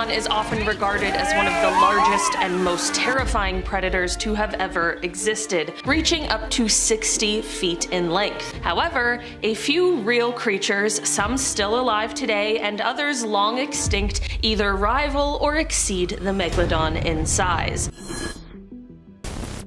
Megalodon is often regarded as one of the largest and most terrifying predators to have ever existed, reaching up to 60 feet in length. However, a few real creatures, some still alive today and others long extinct, either rival or exceed the Megalodon in size.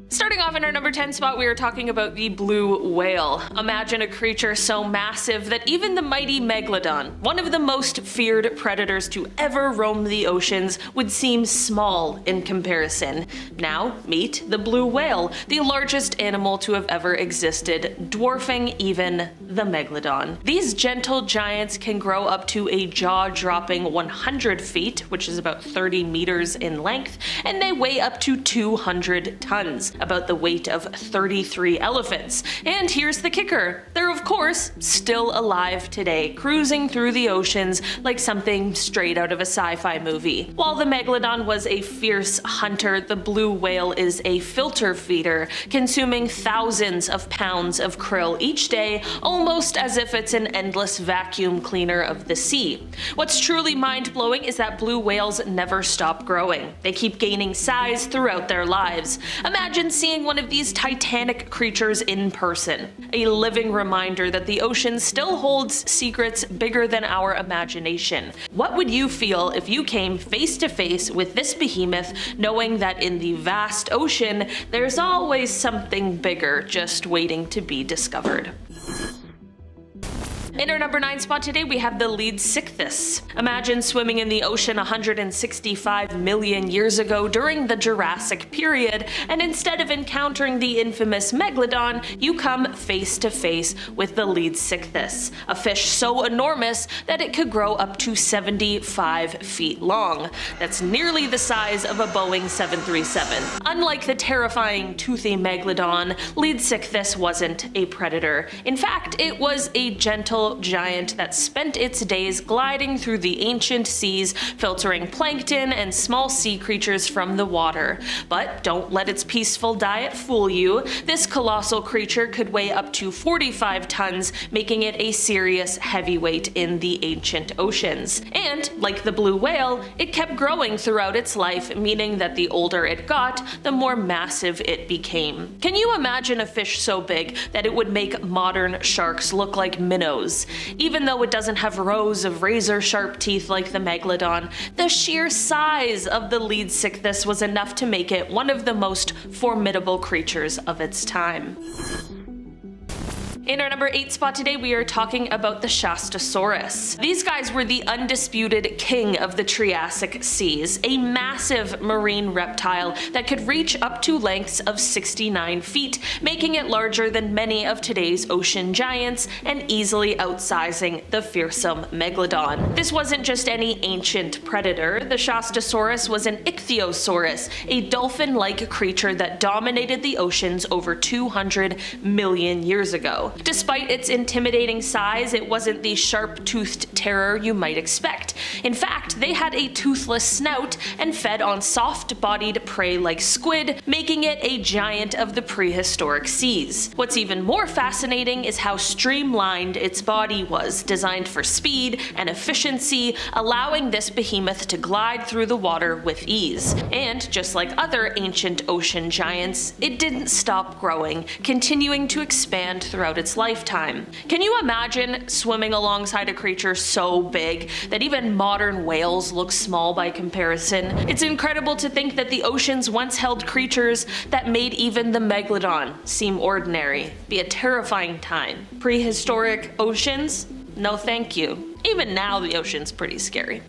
Starting off in our number 10 spot, we are talking about the blue whale. Imagine a creature so massive that even the mighty Megalodon, one of the most feared predators to ever roam the oceans, would seem small in comparison. Now, meet the blue whale, the largest animal to have ever existed, dwarfing even the Megalodon. These gentle giants can grow up to a jaw-dropping 100 feet, which is about 30 meters in length, and they weigh up to 200 tons. About the weight of 33 elephants. And here's the kicker. They're of course still alive today, cruising through the oceans like something straight out of a sci-fi movie. While the Megalodon was a fierce hunter, the blue whale is a filter feeder, consuming thousands of pounds of krill each day, almost as if it's an endless vacuum cleaner of the sea. What's truly mind-blowing is that blue whales never stop growing. They keep gaining size throughout their lives. Imagine seeing one of these titanic creatures in person. A living reminder that the ocean still holds secrets bigger than our imagination. What would you feel if you came face to face with this behemoth, knowing that in the vast ocean, there's always something bigger just waiting to be discovered? In our number 9 spot today, we have the Leedsichthys. Imagine swimming in the ocean 165 million years ago during the Jurassic period, and instead of encountering the infamous Megalodon, you come face to face with the Leedsichthys, a fish so enormous that it could grow up to 75 feet long. That's nearly the size of a Boeing 737. Unlike the terrifying toothy Megalodon, Leedsichthys wasn't a predator. In fact, it was a gentle giant that spent its days gliding through the ancient seas, filtering plankton and small sea creatures from the water. But don't let its peaceful diet fool you. This colossal creature could weigh up to 45 tons, making it a serious heavyweight in the ancient oceans. And, like the blue whale, it kept growing throughout its life, meaning that the older it got, the more massive it became. Can you imagine a fish so big that it would make modern sharks look like minnows? Even though it doesn't have rows of razor-sharp teeth like the Megalodon, the sheer size of the Leedsichthys was enough to make it one of the most formidable creatures of its time. In our number 8 spot today, we are talking about the Shastasaurus. These guys were the undisputed king of the Triassic seas, a massive marine reptile that could reach up to lengths of 69 feet, making it larger than many of today's ocean giants and easily outsizing the fearsome Megalodon. This wasn't just any ancient predator. The Shastasaurus was an ichthyosaurus, a dolphin-like creature that dominated the oceans over 200 million years ago. Despite its intimidating size, it wasn't the sharp-toothed terror you might expect. In fact, they had a toothless snout and fed on soft-bodied prey like squid, making it a giant of the prehistoric seas. What's even more fascinating is how streamlined its body was, designed for speed and efficiency, allowing this behemoth to glide through the water with ease. And just like other ancient ocean giants, it didn't stop growing, continuing to expand throughout its lifetime. Can you imagine swimming alongside a creature so big that even modern whales look small by comparison? It's incredible to think that the oceans once held creatures that made even the Megalodon seem ordinary. Be a terrifying time. Prehistoric oceans? No thank you. Even now the ocean's pretty scary.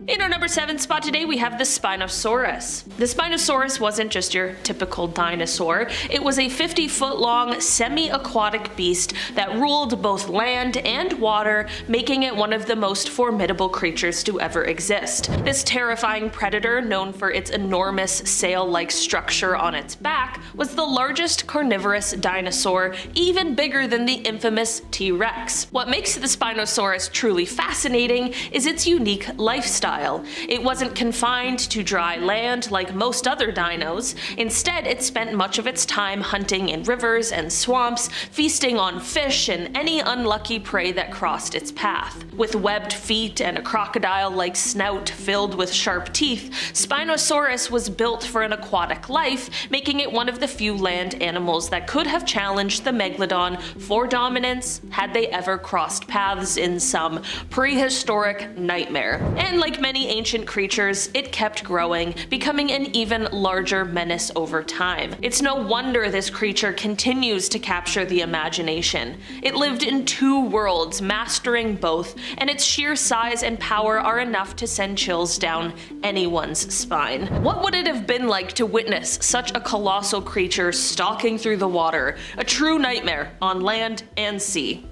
In our number 7 spot today, we have the Spinosaurus. The Spinosaurus wasn't just your typical dinosaur. It was a 50-foot-long, semi-aquatic beast that ruled both land and water, making it one of the most formidable creatures to ever exist. This terrifying predator, known for its enormous sail-like structure on its back, was the largest carnivorous dinosaur, even bigger than the infamous T-Rex. What makes the Spinosaurus truly fascinating is its unique lifestyle. crocodile. It wasn't confined to dry land like most other dinos. Instead, it spent much of its time hunting in rivers and swamps, feasting on fish and any unlucky prey that crossed its path. With webbed feet and a crocodile-like snout filled with sharp teeth, Spinosaurus was built for an aquatic life, making it one of the few land animals that could have challenged the Megalodon for dominance had they ever crossed paths in some prehistoric nightmare. And like many ancient creatures, it kept growing, becoming an even larger menace over time. It's no wonder this creature continues to capture the imagination. It lived in two worlds, mastering both, and its sheer size and power are enough to send chills down anyone's spine. What would it have been like to witness such a colossal creature stalking through the water? A true nightmare on land and sea.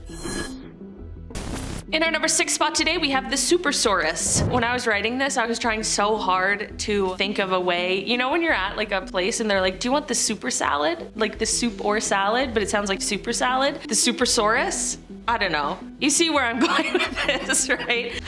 In our number 6 spot today, we have the Supersaurus. When I was writing this, I was trying so hard to think of a way, you know when you're at like a place and they're like, do you want the super salad? Like the soup or salad, but it sounds like super salad? The Supersaurus? I don't know. You see where I'm going with this, right?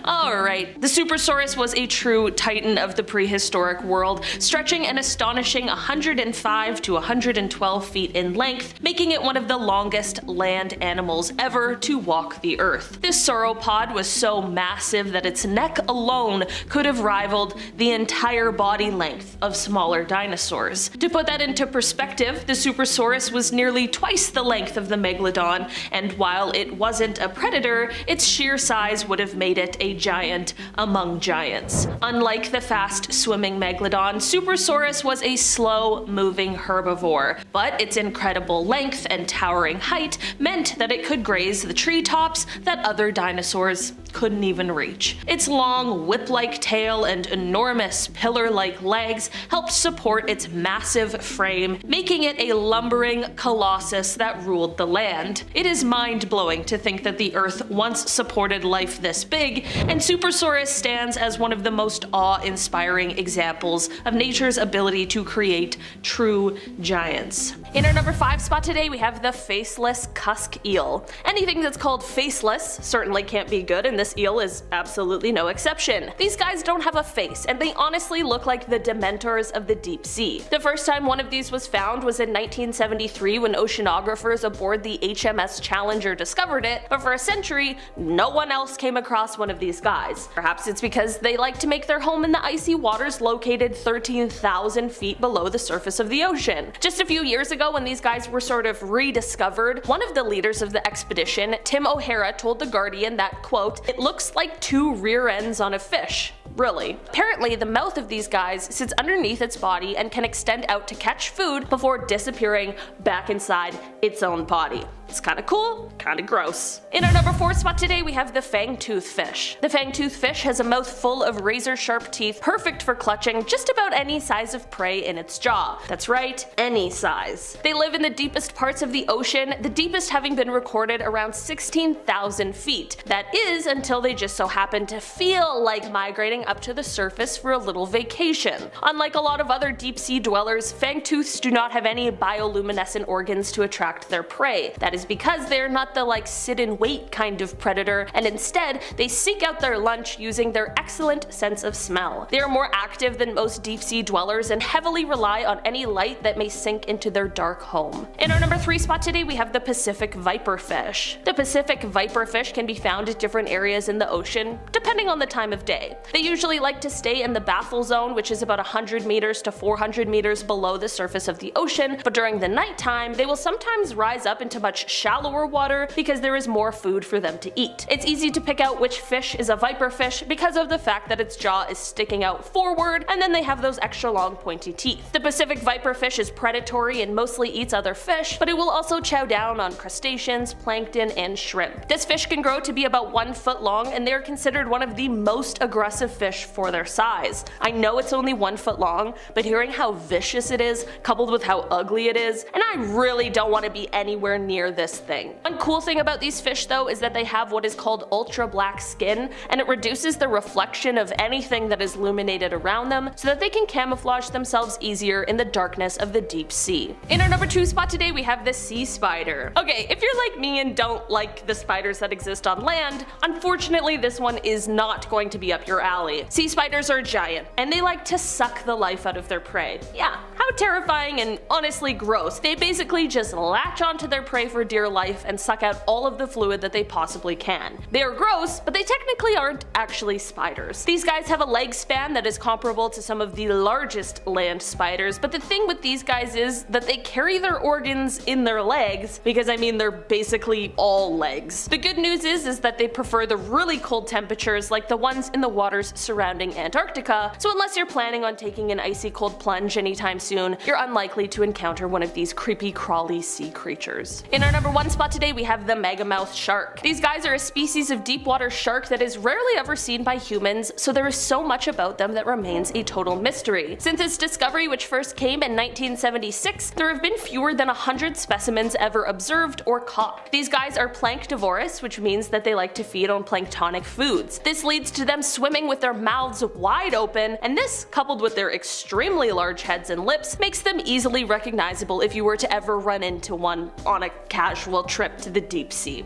Alright, the Supersaurus was a true titan of the prehistoric world, stretching an astonishing 105 to 112 feet in length, making it one of the longest land animals ever to walk the earth. This sauropod was so massive that its neck alone could have rivaled the entire body length of smaller dinosaurs. To put that into perspective, the Supersaurus was nearly twice the length of the Megalodon, and while it wasn't a predator, its sheer size would have made it a giant among giants. Unlike the fast-swimming Megalodon, Supersaurus was a slow-moving herbivore, but its incredible length and towering height meant that it could graze the treetops that other dinosaurs couldn't even reach. Its long, whip-like tail and enormous pillar-like legs helped support its massive frame, making it a lumbering colossus that ruled the land. It is mind-blowing to think that the Earth once supported life this big, and Supersaurus stands as one of the most awe-inspiring examples of nature's ability to create true giants. In our number 5 spot today, we have the Faceless Cusk Eel. Anything that's called faceless certainly can't be good, and this eel is absolutely no exception. These guys don't have a face, and they honestly look like the Dementors of the deep sea. The first time one of these was found was in 1973 when oceanographers aboard the HMS Challenger discovered it, but for a century, no one else came across one of these guys. Perhaps it's because they like to make their home in the icy waters located 13,000 feet below the surface of the ocean. Just a few years ago, when these guys were sort of rediscovered, one of the leaders of the expedition, Tim O'Hara, told The Guardian that, quote, "It looks like two rear ends on a fish." Really. Apparently, the mouth of these guys sits underneath its body and can extend out to catch food before disappearing back inside its own body. It's kinda cool, kinda gross. In our number 4 spot today, we have the Fangtooth Fish. The Fangtooth Fish has a mouth full of razor-sharp teeth, perfect for clutching just about any size of prey in its jaw. That's right, any size. They live in the deepest parts of the ocean, the deepest having been recorded around 16,000 feet. That is until they just so happen to feel like migrating up to the surface for a little vacation. Unlike a lot of other deep-sea dwellers, fangtooths do not have any bioluminescent organs to attract their prey. That is because they're not the like sit and wait kind of predator, and instead they seek out their lunch using their excellent sense of smell. They are more active than most deep-sea dwellers and heavily rely on any light that may sink into their dark home. In our number 3 spot today, we have the Pacific Viperfish. The Pacific Viperfish can be found at different areas in the ocean, depending on the time of day. They usually like to stay in the baffle zone, which is about 100 meters to 400 meters below the surface of the ocean, but during the nighttime, they will sometimes rise up into much shallower water because there is more food for them to eat. It's easy to pick out which fish is a viperfish because of the fact that its jaw is sticking out forward, and then they have those extra long pointy teeth. The Pacific viperfish is predatory and mostly eats other fish, but it will also chow down on crustaceans, plankton, and shrimp. This fish can grow to be about 1 foot long, and they are considered one of the most aggressive fish for their size. I know it's only 1 foot long, but hearing how vicious it is, coupled with how ugly it is, and I really don't want to be anywhere near this thing. One cool thing about these fish though is that they have what is called ultra black skin, and it reduces the reflection of anything that is illuminated around them so that they can camouflage themselves easier in the darkness of the deep sea. In our number 2 spot today we have the sea spider. Okay, if you're like me and don't like the spiders that exist on land, unfortunately this one is not going to be up your alley. Sea spiders are giant, and they like to suck the life out of their prey. Yeah, how terrifying and honestly gross. They basically just latch onto their prey for dear life and suck out all of the fluid that they possibly can. They are gross, but they technically aren't actually spiders. These guys have a leg span that is comparable to some of the largest land spiders, but the thing with these guys is that they carry their organs in their legs, because I mean they're basically all legs. The good news is that they prefer the really cold temperatures like the ones in the waters surrounding Antarctica, so unless you're planning on taking an icy cold plunge anytime soon, you're unlikely to encounter one of these creepy crawly sea creatures. In our number 1 spot today we have the Megamouth Shark. These guys are a species of deep water shark that is rarely ever seen by humans, so there is so much about them that remains a total mystery. Since its discovery, which first came in 1976, there have been fewer than 100 specimens ever observed or caught. These guys are planktivorous, which means that they like to feed on planktonic foods. This leads to them swimming with their mouths wide open, and this, coupled with their extremely large heads and lips, makes them easily recognizable if you were to ever run into one on a casual trip to the deep sea.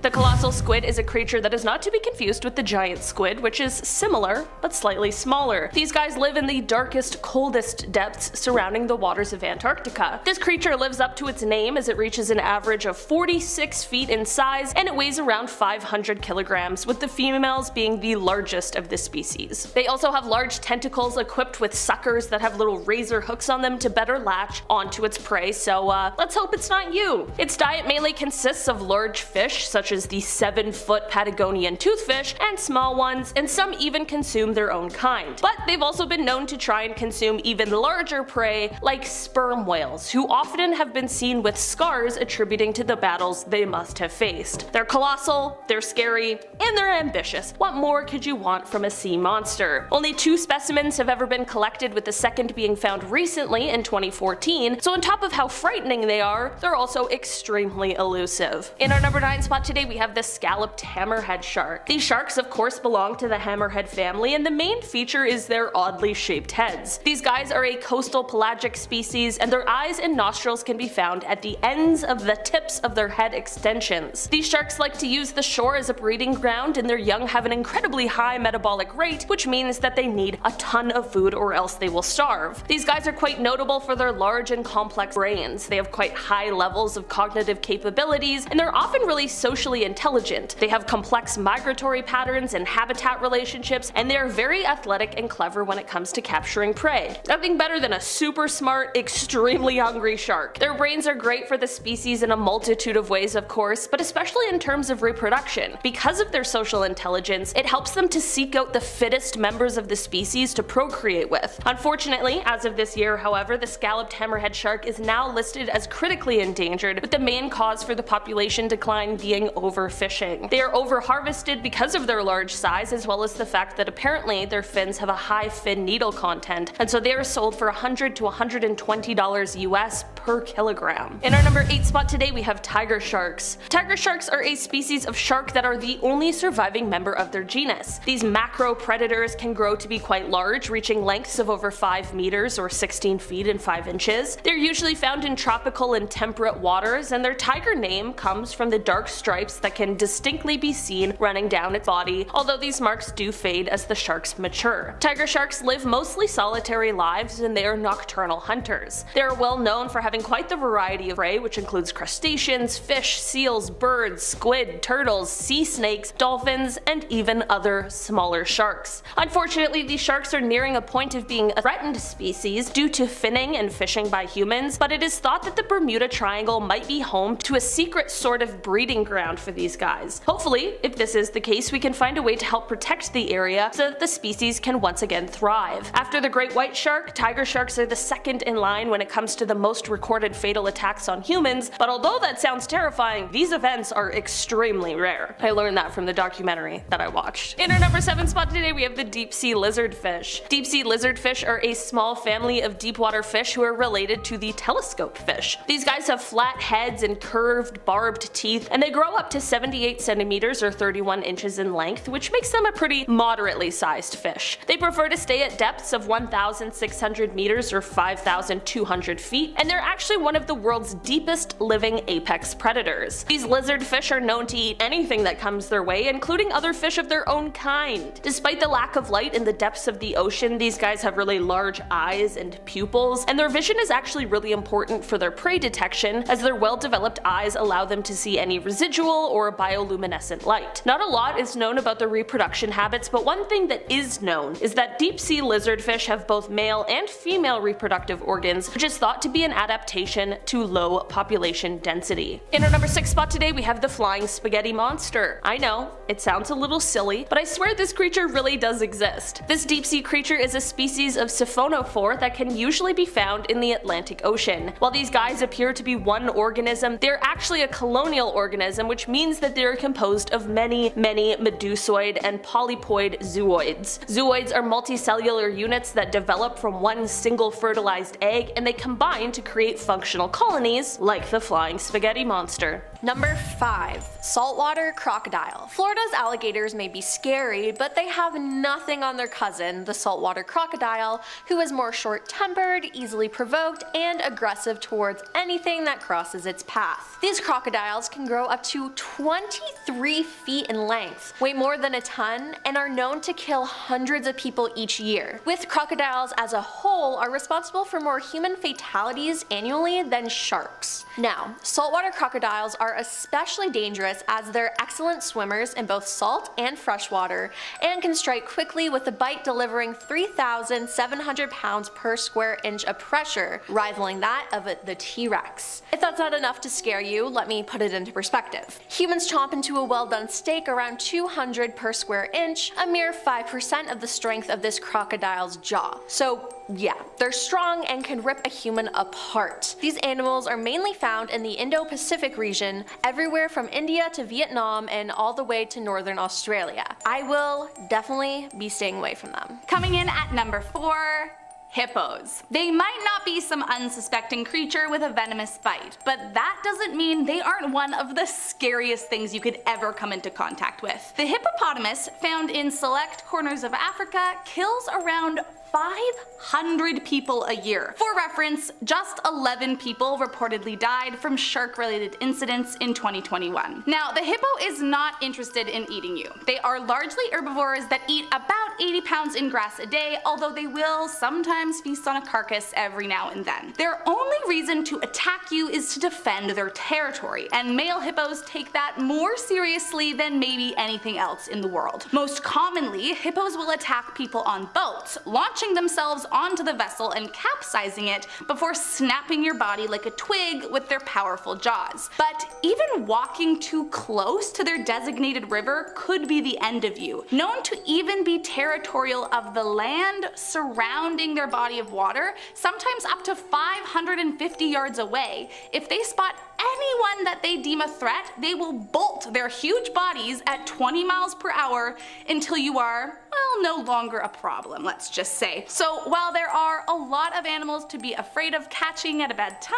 The colossal squid is a creature that is not to be confused with the giant squid, which is similar but slightly smaller. These guys live in the darkest, coldest depths surrounding the waters of Antarctica. This creature lives up to its name as it reaches an average of 46 feet in size, and it weighs around 500 kilograms, with the females being the largest of the species. They also have large tentacles equipped with suckers that have little razor hooks on them to better latch onto its prey, so let's hope it's not you. Its diet mainly consists of large fish such as the 7-foot Patagonian toothfish and small ones, and some even consume their own kind. But they've also been known to try and consume even larger prey like sperm whales, who often have been seen with scars attributing to the battles they must have faced. They're colossal, they're scary, and they're ambitious. What more could you want from a sea monster? Only 2 specimens have ever been collected, with the second being found recently in 2014, so on top of how frightening they are, they're also extremely elusive. In our number 9 spot today we have the Scalloped Hammerhead shark. These sharks of course belong to the hammerhead family, and the main feature is their oddly shaped heads. These guys are a coastal pelagic species, and their eyes and nostrils can be found at the ends of the tips of their head extensions. These sharks like to use the shore as a breeding ground, and their young have an incredibly high metabolic rate, which means that they need a ton of food or else they will starve. These guys are quite notable for their large and complex brains. They have quite high levels of cognitive capabilities, and they're often really socially intelligent. They have complex migratory patterns and habitat relationships, and they are very athletic and clever when it comes to capturing prey. Nothing better than a super smart, extremely hungry shark. Their brains are great for the species in a multitude of ways of course, but especially in terms of reproduction. Because of their social intelligence, it helps them to seek out the fittest members of the species to procreate with. Unfortunately, as of this year however, the Scalloped Hammerhead shark is now listed as critically endangered, with the main cause for the population decline being overfishing. They are overharvested because of their large size, as well as the fact that apparently their fins have a high fin needle content, and so they are sold for $100 to $120 US per kilogram. In our number 8 spot today we have tiger sharks. Tiger sharks are a species of shark that are the only surviving member of their genus. These macro predators can grow to be quite large, reaching lengths of over 5 meters or 16 feet and 5 inches. They're usually found in tropical and temperate waters, and their tiger name comes from the dark stripes that can distinctly be seen running down its body, although these marks do fade as the sharks mature. Tiger sharks live mostly solitary lives, and they are nocturnal hunters. They are well known for having quite the variety of prey, which includes crustaceans, fish, seals, birds, squid, turtles, sea snakes, dolphins, and even other smaller sharks. Unfortunately, these sharks are nearing a point of being a threatened species due to finning and fishing by humans, but it is thought that the Bermuda Triangle might be home to a secret sort of breeding ground for these guys. Hopefully, if this is the case, we can find a way to help protect the area so that the species can once again thrive. After the great white shark, tiger sharks are the second in line when it comes to the most recorded fatal attacks on humans, but although that sounds terrifying, these events are extremely rare. I learned that from the documentary that I watched. In our number 7 spot today, we have the deep sea lizardfish. Deep sea lizardfish are a small family of deep water fish who are related to the telescope fish. These guys have flat heads and curved, barbed teeth, and they grow up to 78 centimeters or 31 inches in length, which makes them a pretty moderately sized fish. They prefer to stay at depths of 1,600 meters or 5,200 feet, and they're actually one of the world's deepest living apex predators. These lizardfish are known to eat anything that comes their way, including other fish of their own kind. Despite the lack of light in the depths of the ocean, these guys have really large eyes and pupils, and their vision is actually really important for their prey detection, as their well-developed eyes allow them to see any residual or bioluminescent light. Not a lot is known about their reproduction habits, but one thing that is known is that deep sea lizardfish have both male and female reproductive organs, which is thought to be an adaptation to low population density. In our number 6 spot today, we have the flying spaghetti monster. I know, it sounds a little silly, but I swear this creature really does exist. This deep sea creature is a species of siphonophore that can usually be found in the Atlantic Ocean. While these guys appear to be one organism, they're actually a colonial organism, which means that they're composed of many medusoid and polypoid zooids. Zooids are multicellular units that develop from one single fertilized egg, and they combine to create functional colonies like the flying spaghetti monster. Number 5. Saltwater Crocodile. Florida's alligators may be scary, but they have nothing on their cousin, the saltwater crocodile, who is more short-tempered, easily provoked, and aggressive towards anything that crosses its path. These crocodiles can grow up to 23 feet in length, weigh more than a ton, and are known to kill hundreds of people each year. With crocodiles as a whole are responsible for more human fatalities annually than sharks. Now, saltwater crocodiles are especially dangerous as they're excellent swimmers in both salt and freshwater, and can strike quickly with a bite delivering 3,700 pounds per square inch of pressure, rivaling that of the T-Rex. If that's not enough to scare you, let me put it into perspective. Humans chomp into a well-done steak around 200 per square inch, a mere 5% of the strength of this crocodile's jaw. So yeah, they're strong and can rip a human apart. These animals are mainly found in the Indo-Pacific region, everywhere from India to Vietnam and all the way to northern Australia. I will definitely be staying away from them. Coming in at number 4, hippos. They might not be some unsuspecting creature with a venomous bite, but that doesn't mean they aren't one of the scariest things you could ever come into contact with. The hippopotamus, found in select corners of Africa, kills around 500 people a year. For reference, just 11 people reportedly died from shark-related incidents in 2021. Now, the hippo is not interested in eating you. They are largely herbivores that eat about 80 pounds in grass a day, although they will sometimes feast on a carcass every now and then. Their only reason to attack you is to defend their territory, and male hippos take that more seriously than maybe anything else in the world. Most commonly, hippos will attack people on boats, launching themselves onto the vessel and capsizing it before snapping your body like a twig with their powerful jaws. But even walking too close to their designated river could be the end of you. Known to even be territorial of the land surrounding their body of water, sometimes up to 550 yards away, if they spot anyone that they deem a threat, they will bolt their huge bodies at 20 miles per hour until you are, well, no longer a problem, let's just say. So while there are a lot of animals to be afraid of catching at a bad time,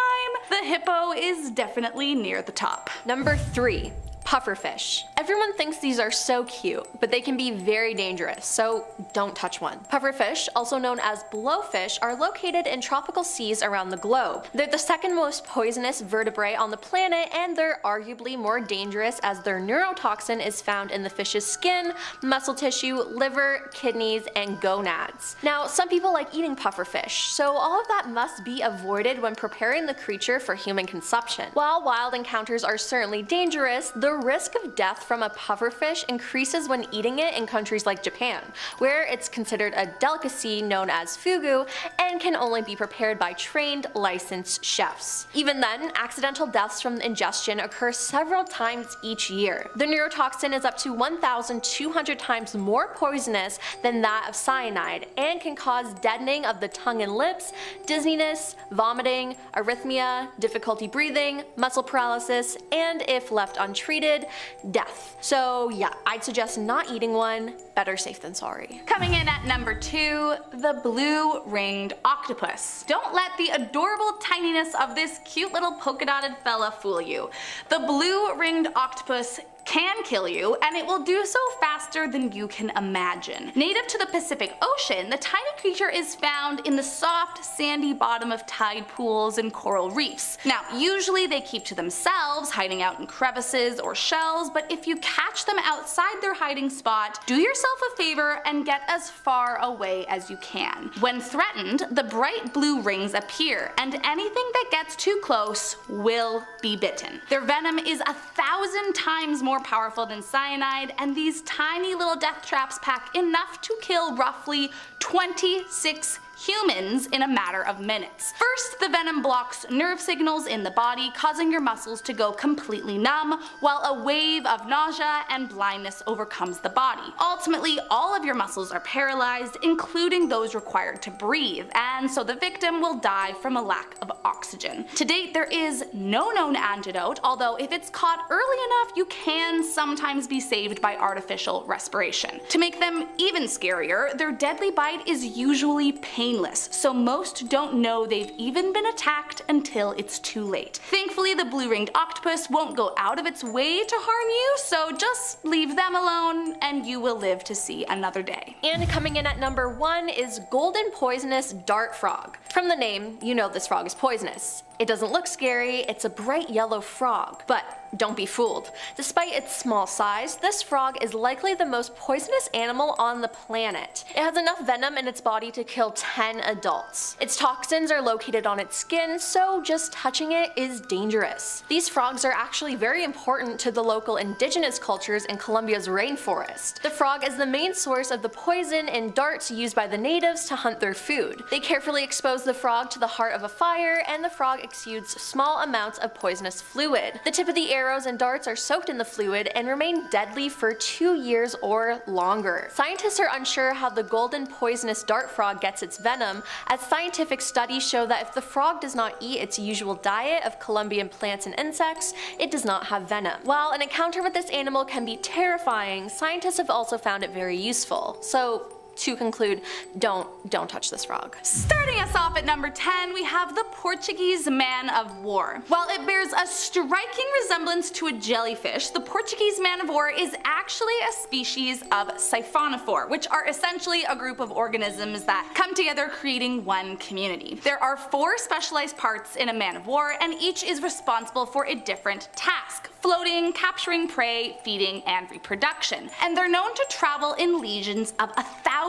the hippo is definitely near the top. Number 3. Pufferfish. Everyone thinks these are so cute, but they can be very dangerous, so don't touch one. Pufferfish, also known as blowfish, are located in tropical seas around the globe. They're the second most poisonous vertebrae on the planet, and they're arguably more dangerous as their neurotoxin is found in the fish's skin, muscle tissue, liver, kidneys, and gonads. Now, some people like eating pufferfish, so all of that must be avoided when preparing the creature for human consumption. While wild encounters are certainly dangerous, the risk of death from a pufferfish increases when eating it in countries like Japan, where it's considered a delicacy known as fugu and can only be prepared by trained, licensed chefs. Even then, accidental deaths from ingestion occur several times each year. The neurotoxin is up to 1,200 times more poisonous than that of cyanide and can cause deadening of the tongue and lips, dizziness, vomiting, arrhythmia, difficulty breathing, muscle paralysis, and if left untreated, death. So yeah, I'd suggest not eating one. Better safe than sorry. Coming in at number 2, the blue-ringed octopus. Don't let the adorable tininess of this cute little polka-dotted fella fool you. The blue-ringed octopus can kill you, and it will do so faster than you can imagine. Native to the Pacific Ocean, the tiny creature is found in the soft, sandy bottom of tide pools and coral reefs. Now, usually they keep to themselves, hiding out in crevices or shells, but if you catch them outside their hiding spot, do yourself a favor and get as far away as you can. When threatened, the bright blue rings appear, and anything that gets too close will be bitten. Their venom is 1,000 times more powerful than cyanide, and these tiny little death traps pack enough to kill roughly 26 humans in a matter of minutes. First, the venom blocks nerve signals in the body, causing your muscles to go completely numb, while a wave of nausea and blindness overcomes the body. Ultimately, all of your muscles are paralyzed, including those required to breathe, and so the victim will die from a lack of oxygen. To date, there is no known antidote, although if it's caught early enough, you can sometimes be saved by artificial respiration. To make them even scarier, their deadly bite is usually painless, so most don't know they've even been attacked until it's too late. Thankfully, the blue-ringed octopus won't go out of its way to harm you, so just leave them alone and you will live to see another day. And coming in at number 1 is golden poisonous dart frog. From the name, you know this frog is poisonous. It doesn't look scary, it's a bright yellow frog, but don't be fooled. Despite its small size, this frog is likely the most poisonous animal on the planet. It has enough venom in its body to kill 10 adults. Its toxins are located on its skin, so just touching it is dangerous. These frogs are actually very important to the local indigenous cultures in Colombia's rainforest. The frog is the main source of the poison in darts used by the natives to hunt their food. They carefully expose the frog to the heart of a fire, and the frog exudes small amounts of poisonous fluid. The tip of the arrows and darts are soaked in the fluid and remain deadly for 2 years or longer. Scientists are unsure how the golden poisonous dart frog gets its venom, as scientific studies show that if the frog does not eat its usual diet of Colombian plants and insects, it does not have venom. While an encounter with this animal can be terrifying, scientists have also found it very useful. So, to conclude, don't touch this frog. Starting us off at number 10, we have the Portuguese man of war. While it bears a striking resemblance to a jellyfish, the Portuguese man of war is actually a species of siphonophore, which are essentially a group of organisms that come together creating one community. There are 4 specialized parts in a man of war, and each is responsible for a different task: floating, capturing prey, feeding, and reproduction. And they're known to travel in legions of 1,000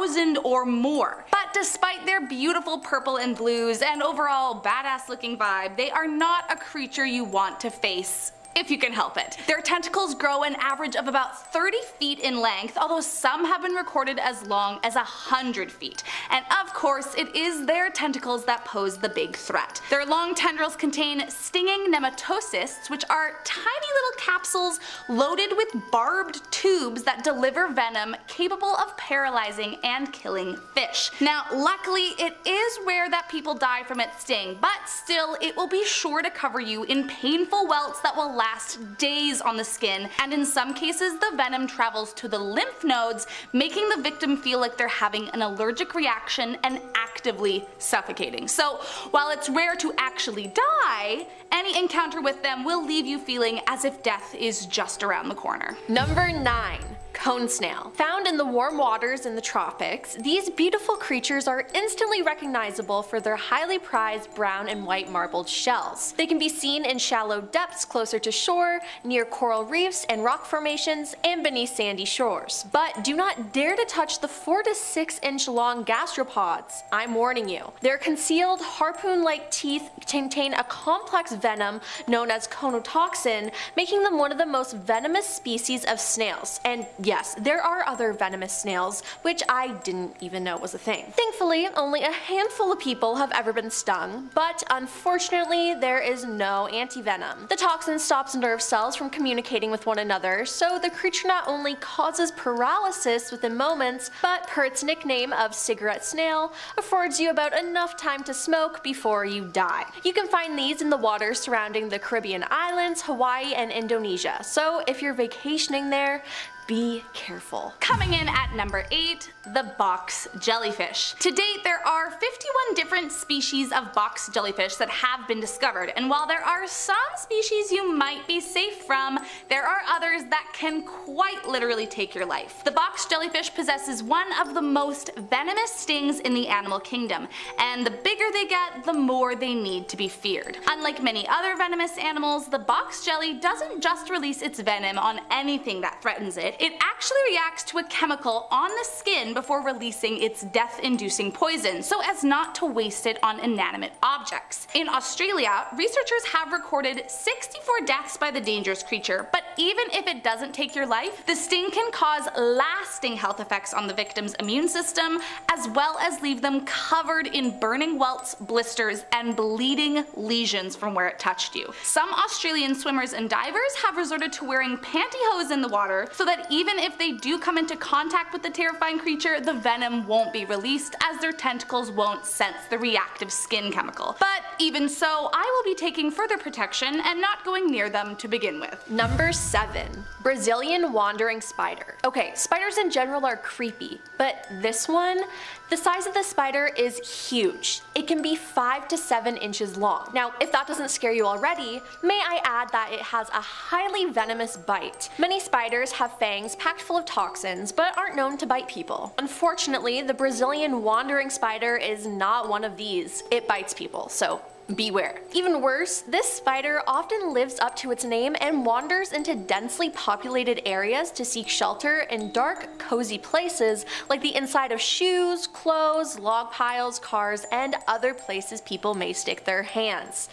or more. But despite their beautiful purple and blues and overall badass looking vibe, they are not a creature you want to face if you can help it. Their tentacles grow an average of about 30 feet in length, although some have been recorded as long as 100 feet. And of course, it is their tentacles that pose the big threat. Their long tendrils contain stinging nematocysts, which are tiny little capsules loaded with barbed tubes that deliver venom capable of paralyzing and killing fish. Now, luckily, it is rare that people die from its sting, but still, it will be sure to cover you in painful welts that will last days on the skin, and in some cases the venom travels to the lymph nodes, making the victim feel like they're having an allergic reaction and actively suffocating. So while it's rare to actually die, any encounter with them will leave you feeling as if death is just around the corner. Number 9. cone snail. Found in the warm waters in the tropics, these beautiful creatures are instantly recognizable for their highly prized brown and white marbled shells. They can be seen in shallow depths closer to shore, near coral reefs and rock formations, and beneath sandy shores. But do not dare to touch the 4 to 6 inch long gastropods. I'm warning you. Their concealed harpoon-like teeth contain a complex venom known as conotoxin, making them one of the most venomous species of snails. And yes, there are other venomous snails, which I didn't even know was a thing. Thankfully, only a handful of people have ever been stung, but unfortunately there is no antivenom. The toxin stops nerve cells from communicating with one another, so the creature not only causes paralysis within moments, but per its nickname of cigarette snail, affords you about enough time to smoke before you die. You can find these in the waters surrounding the Caribbean islands, Hawaii, and Indonesia, so if you're vacationing there, be careful. Coming in at number 8, the box jellyfish. To date, there are 51 different species of box jellyfish that have been discovered, and while there are some species you might be safe from, there are others that can quite literally take your life. The box jellyfish possesses one of the most venomous stings in the animal kingdom, and the bigger they get, the more they need to be feared. Unlike many other venomous animals, the box jelly doesn't just release its venom on anything that threatens it. It actually reacts to a chemical on the skin before releasing its death-inducing poison, so as not to waste it on inanimate objects. In Australia, researchers have recorded 64 deaths by the dangerous creature, but even if it doesn't take your life, the sting can cause lasting health effects on the victim's immune system, as well as leave them covered in burning welts, blisters, and bleeding lesions from where it touched you. Some Australian swimmers and divers have resorted to wearing pantyhose in the water so that even if they do come into contact with the terrifying creature, the venom won't be released as their tentacles won't sense the reactive skin chemical. But even so, I will be taking further protection and not going near them to begin with. Number 7. Brazilian wandering spider. Okay, spiders in general are creepy, but this one, the size of the spider is huge. It can be 5 to 7 inches long. Now, if that doesn't scare you already, may I add that it has a highly venomous bite. Many spiders have fangs packed full of toxins, but aren't known to bite people. Unfortunately, the Brazilian wandering spider is not one of these. It bites people, so beware. Even worse, this spider often lives up to its name and wanders into densely populated areas to seek shelter in dark, cozy places like the inside of shoes, clothes, log piles, cars, and other places people may stick their hands.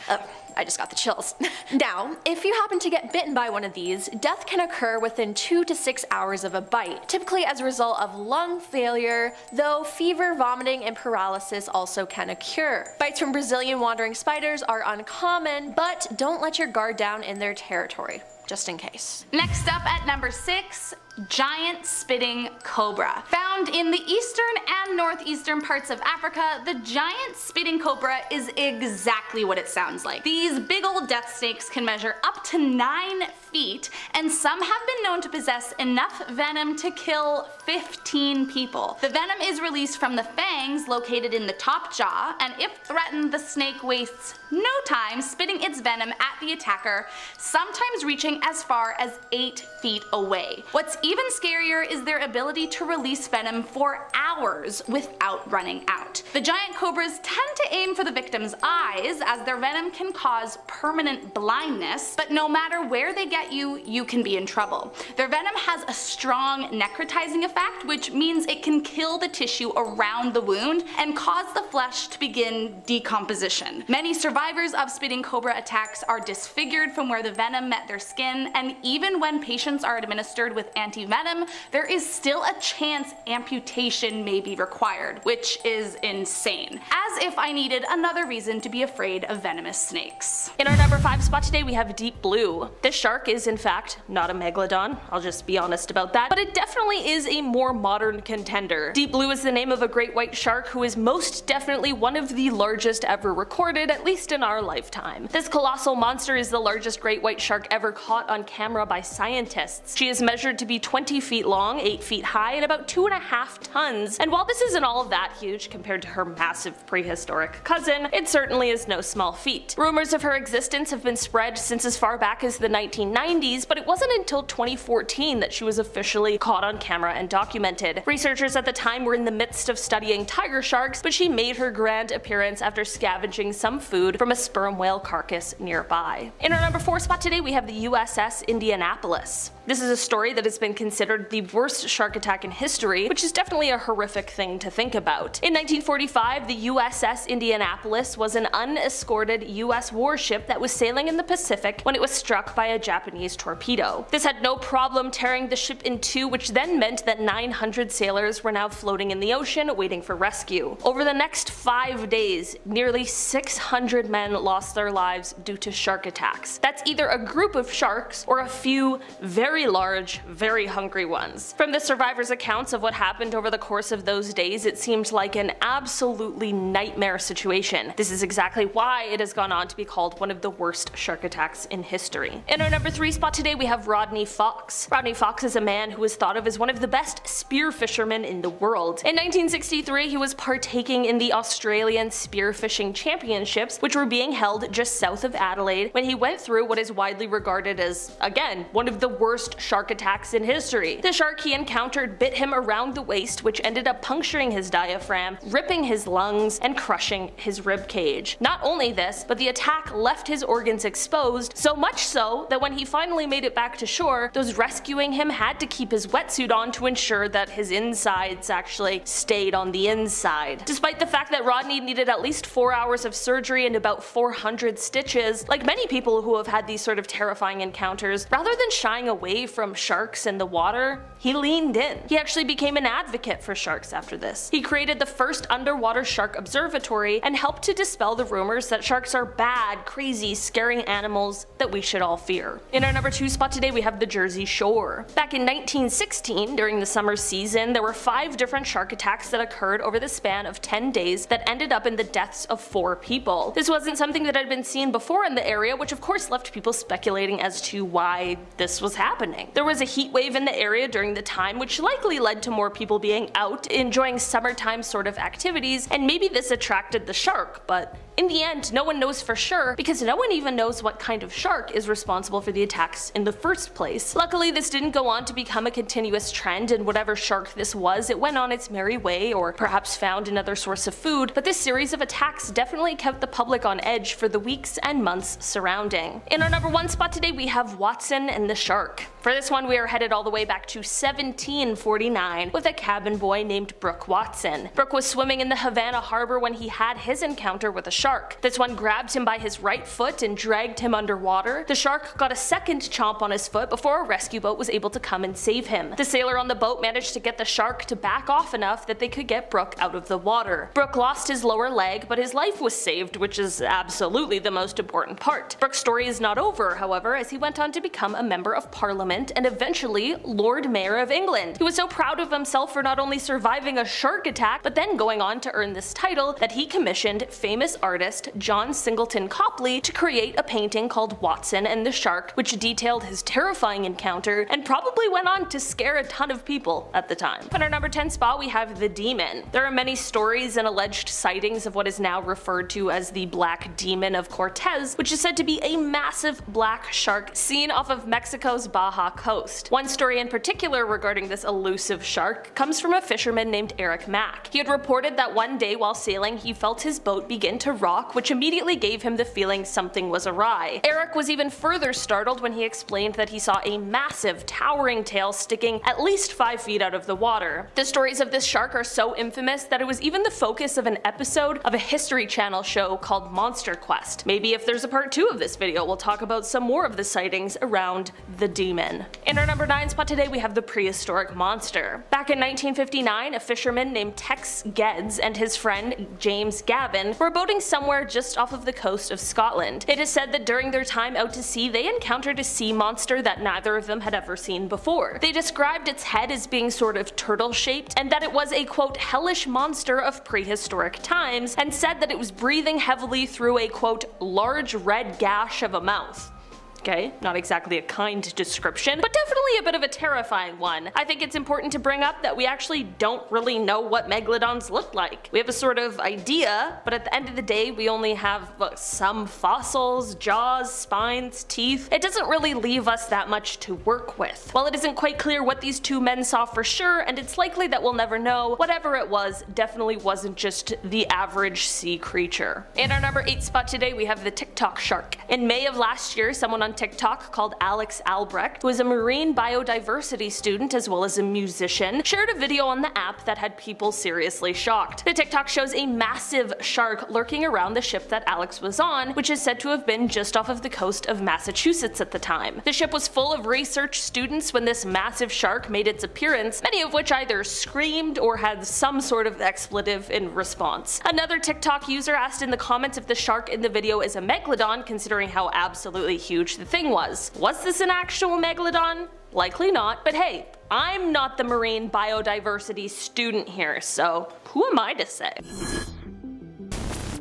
I just got the chills. Now, if you happen to get bitten by one of these, death can occur within 2 to 6 hours of a bite, typically as a result of lung failure, though fever, vomiting, and paralysis also can occur. Bites from Brazilian wandering spiders are uncommon, but don't let your guard down in their territory, just in case. Next up at number 6, giant spitting cobra. Found in the eastern and northeastern parts of Africa, the giant spitting cobra is exactly what it sounds like. These big old death snakes can measure up to 9 feet, and some have been known to possess enough venom to kill 15 people. The venom is released from the fangs located in the top jaw, and if threatened, the snake wastes no time spitting its venom at the attacker, sometimes reaching as far as 8 feet away. What's even scarier is their ability to release venom for hours without running out. The giant cobras tend to aim for the victim's eyes, as their venom can cause permanent blindness, but no matter where they get you, you can be in trouble. Their venom has a strong necrotizing effect, which means it can kill the tissue around the wound and cause the flesh to begin decomposition. Many survivors of spitting cobra attacks are disfigured from where the venom met their skin, and even when patients are administered with anti-venom, there is still a chance amputation may be required, which is insane. As if I needed another reason to be afraid of venomous snakes. In our number 5 spot today, we have deep blue. This shark is in fact not a megalodon, I'll just be honest about that, but it definitely is a more modern contender. Deep blue is the name of a great white shark who is most definitely one of the largest ever recorded, at least in our lifetime. This colossal monster is the largest great white shark ever caught on camera by scientists. She is measured to be 20 feet long, 8 feet high, and about 2.5 tons. And while this isn't all that huge compared to her massive prehistoric cousin, it certainly is no small feat. Rumors of her existence have been spread since as far back as the 1990s, but it wasn't until 2014 that she was officially caught on camera and documented. Researchers at the time were in the midst of studying tiger sharks, but she made her grand appearance after scavenging some food from a sperm whale carcass nearby. In our number 4 spot today, we have the USS Indianapolis. This is a story that has been considered the worst shark attack in history, which is definitely a horrific thing to think about. In 1945, the USS Indianapolis was an unescorted US warship that was sailing in the Pacific when it was struck by a Japanese torpedo. This had no problem tearing the ship in two, which then meant that 900 sailors were now floating in the ocean waiting for rescue. Over the next 5 days, nearly 600 men lost their lives due to shark attacks. That's either a group of sharks or a few very large, very hungry ones. From the survivors' accounts of what happened over the course of those days, it seemed like an absolutely nightmare situation. This is exactly why it has gone on to be called one of the worst shark attacks in history. In our number 3 spot today, we have Rodney Fox. Rodney Fox is a man who is thought of as one of the best spear fishermen in the world. In 1963, he was partaking in the Australian Spearfishing Championships, which were being held just south of Adelaide, when he went through what is widely regarded as, again, one of the worst shark attacks in history. The shark he encountered bit him around the waist, which ended up puncturing his diaphragm, ripping his lungs, and crushing his rib cage. Not only this, but the attack left his organs exposed, so much so that when he finally made it back to shore, those rescuing him had to keep his wetsuit on to ensure that his insides actually stayed on the inside. Despite the fact that Rodney needed at least 4 hours of surgery and about 400 stitches, like many people who have had these sort of terrifying encounters, rather than shying away from sharks in the water, he leaned in. He actually became an advocate for sharks after this. He created the first underwater shark observatory and helped to dispel the rumors that sharks are bad, crazy, scary animals that we should all fear. In our number 2 spot today, we have the Jersey Shore. Back in 1916, during the summer season, there were 5 different shark attacks that occurred over the span of 10 days that ended up in the deaths of 4 people. This wasn't something that had been seen before in the area, which of course left people speculating as to why this was happening. There was a heat wave in the area during the time, which likely led to more people being out, enjoying summertime sort of activities, and maybe this attracted the shark, but in the end, no one knows for sure, because no one even knows what kind of shark is responsible for the attacks in the first place. Luckily, this didn't go on to become a continuous trend, and whatever shark this was, it went on its merry way, or perhaps found another source of food, but this series of attacks definitely kept the public on edge for the weeks and months surrounding. In our number 1 spot today, we have Watson and the Shark. For this one, we are headed all the way back to 1749 with a cabin boy named Brooke Watson. Brooke was swimming in the Havana harbor when he had his encounter with a shark. This one grabbed him by his right foot and dragged him underwater. The shark got a second chomp on his foot before a rescue boat was able to come and save him. The sailor on the boat managed to get the shark to back off enough that they could get Brooke out of the water. Brooke lost his lower leg, but his life was saved, which is absolutely the most important part. Brooke's story is not over, however, as he went on to become a member of Parliament and eventually Lord Mayor of England. He was so proud of himself for not only surviving a shark attack, but then going on to earn this title that he commissioned famous artist John Singleton Copley to create a painting called Watson and the Shark, which detailed his terrifying encounter and probably went on to scare a ton of people at the time. In our number 10 spot, we have the Demon. There are many stories and alleged sightings of what is now referred to as the Black Demon of Cortez, which is said to be a massive black shark seen off of Mexico's Baja coast. One story in particular regarding this elusive shark comes from a fisherman named Eric Mack. He had reported that one day while sailing, he felt his boat begin to rock, which immediately gave him the feeling something was awry. Eric was even further startled when he explained that he saw a massive, towering tail sticking at least 5 feet out of the water. The stories of this shark are so infamous that it was even the focus of an episode of a History Channel show called Monster Quest. Maybe if there's a part 2 of this video, we'll talk about some more of the sightings around the Demon. In our number 9 spot today, we have the Prehistoric Monster. Back in 1959, a fisherman named Tex Geddes and his friend James Gavin were boating somewhere just off of the coast of Scotland. It is said that during their time out to sea, they encountered a sea monster that neither of them had ever seen before. They described its head as being sort of turtle-shaped, and that it was a quote hellish monster of prehistoric times, and said that it was breathing heavily through a quote large red gash of a mouth. Okay, not exactly a kind description, but definitely a bit of a terrifying one. I think it's important to bring up that we actually don't really know what megalodons look like. We have a sort of idea, but at the end of the day we only have some fossils, jaws, spines, teeth. It doesn't really leave us that much to work with. While it isn't quite clear what these two men saw for sure, and it's likely that we'll never know, whatever it was definitely wasn't just the average sea creature. In our number 8 spot today we have the TikTok shark. In May of last year, someone on TikTok called Alex Albrecht, who is a marine biodiversity student as well as a musician, shared a video on the app that had people seriously shocked. The TikTok shows a massive shark lurking around the ship that Alex was on, which is said to have been just off of the coast of Massachusetts at the time. The ship was full of research students when this massive shark made its appearance, many of which either screamed or had some sort of expletive in response. Another TikTok user asked in the comments if the shark in the video is a megalodon, considering how absolutely huge the thing was. Was this an actual megalodon? Likely not, but hey, I'm not the marine biodiversity student here, so who am I to say?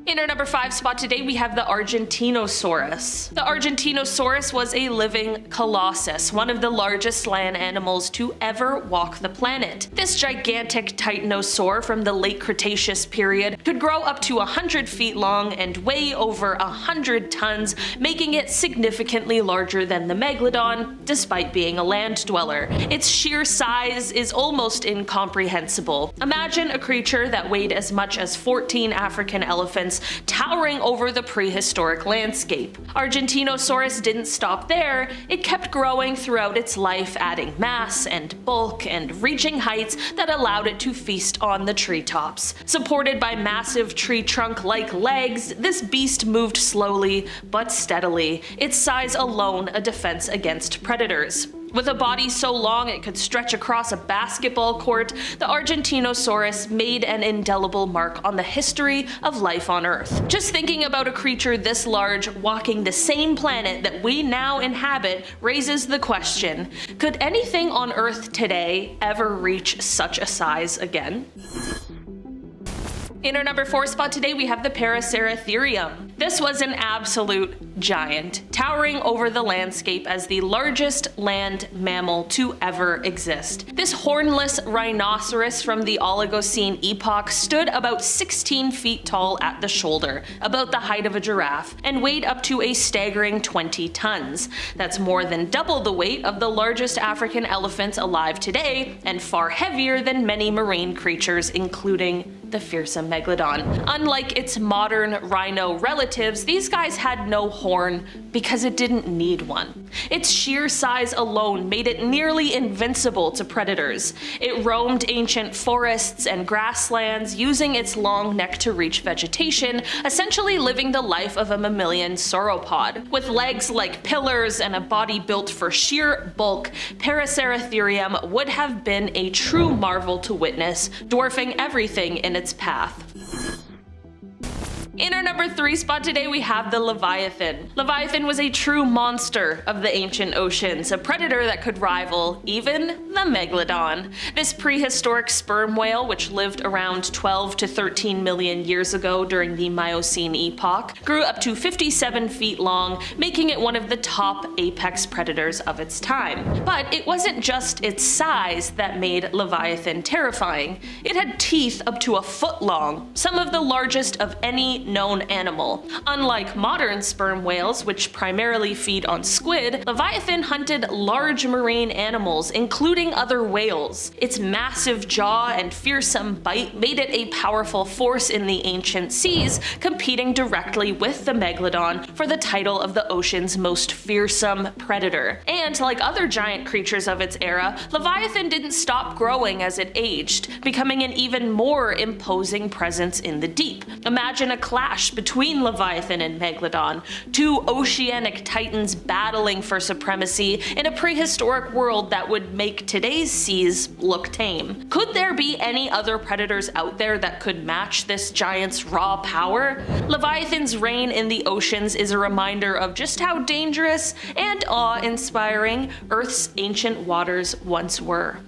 In our number 5 spot today we have the Argentinosaurus. The Argentinosaurus was a living colossus, one of the largest land animals to ever walk the planet. This gigantic titanosaur from the late Cretaceous period could grow up to 100 feet long and weigh over 100 tons, making it significantly larger than the Megalodon, despite being a land dweller. Its sheer size is almost incomprehensible. Imagine a creature that weighed as much as 14 African elephants towering over the prehistoric landscape. Argentinosaurus didn't stop there, it kept growing throughout its life, adding mass and bulk and reaching heights that allowed it to feast on the treetops. Supported by massive tree trunk-like legs, this beast moved slowly but steadily, its size alone a defense against predators. With a body so long it could stretch across a basketball court, the Argentinosaurus made an indelible mark on the history of life on Earth. Just thinking about a creature this large walking the same planet that we now inhabit raises the question, could anything on Earth today ever reach such a size again? In our number 4 spot today we have the Paraceratherium. This was an absolute giant, towering over the landscape as the largest land mammal to ever exist. This hornless rhinoceros from the Oligocene epoch stood about 16 feet tall at the shoulder, about the height of a giraffe, and weighed up to a staggering 20 tons. That's more than double the weight of the largest African elephants alive today, and far heavier than many marine creatures, including the fearsome Megalodon. Unlike its modern rhino relatives, these guys had no horn because it didn't need one. Its sheer size alone made it nearly invincible to predators. It roamed ancient forests and grasslands, using its long neck to reach vegetation, essentially living the life of a mammalian sauropod. With legs like pillars and a body built for sheer bulk, Paraceratherium would have been a true marvel to witness, dwarfing everything in its path. In our number 3 spot today we have the Leviathan. Leviathan was a true monster of the ancient oceans, a predator that could rival even the Megalodon. This prehistoric sperm whale, which lived around 12 to 13 million years ago during the Miocene epoch, grew up to 57 feet long, making it one of the top apex predators of its time. But it wasn't just its size that made Leviathan terrifying. It had teeth up to a foot long, some of the largest of any known animal. Unlike modern sperm whales, which primarily feed on squid, Leviathan hunted large marine animals, including other whales. Its massive jaw and fearsome bite made it a powerful force in the ancient seas, competing directly with the Megalodon for the title of the ocean's most fearsome predator. And like other giant creatures of its era, Leviathan didn't stop growing as it aged, becoming an even more imposing presence in the deep. Imagine a clash between Leviathan and Megalodon, two oceanic titans battling for supremacy in a prehistoric world that would make today's seas look tame. Could there be any other predators out there that could match this giant's raw power? Leviathan's reign in the oceans is a reminder of just how dangerous and awe-inspiring Earth's ancient waters once were.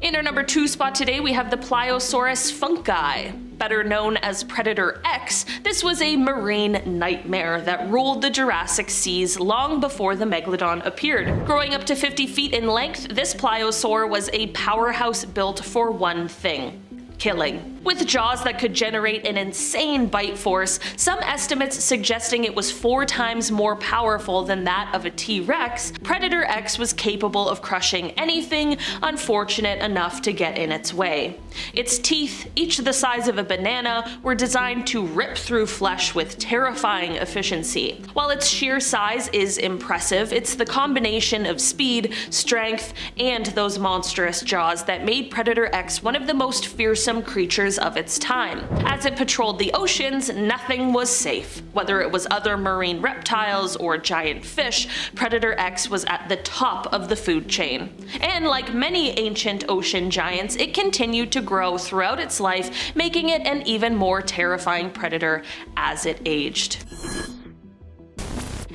In our number 2 spot today, we have the Pliosaurus fungi. Better known as Predator X, this was a marine nightmare that ruled the Jurassic seas long before the Megalodon appeared. Growing up to 50 feet in length, this pliosaur was a powerhouse built for one thing: killing. With jaws that could generate an insane bite force, some estimates suggesting it was 4 times more powerful than that of a T-Rex, Predator X was capable of crushing anything unfortunate enough to get in its way. Its teeth, each the size of a banana, were designed to rip through flesh with terrifying efficiency. While its sheer size is impressive, it's the combination of speed, strength, and those monstrous jaws that made Predator X one of the most fearsome creatures of its time. As it patrolled the oceans, nothing was safe. Whether it was other marine reptiles or giant fish, Predator X was at the top of the food chain. And like many ancient ocean giants, it continued to grow throughout its life, making it an even more terrifying predator as it aged.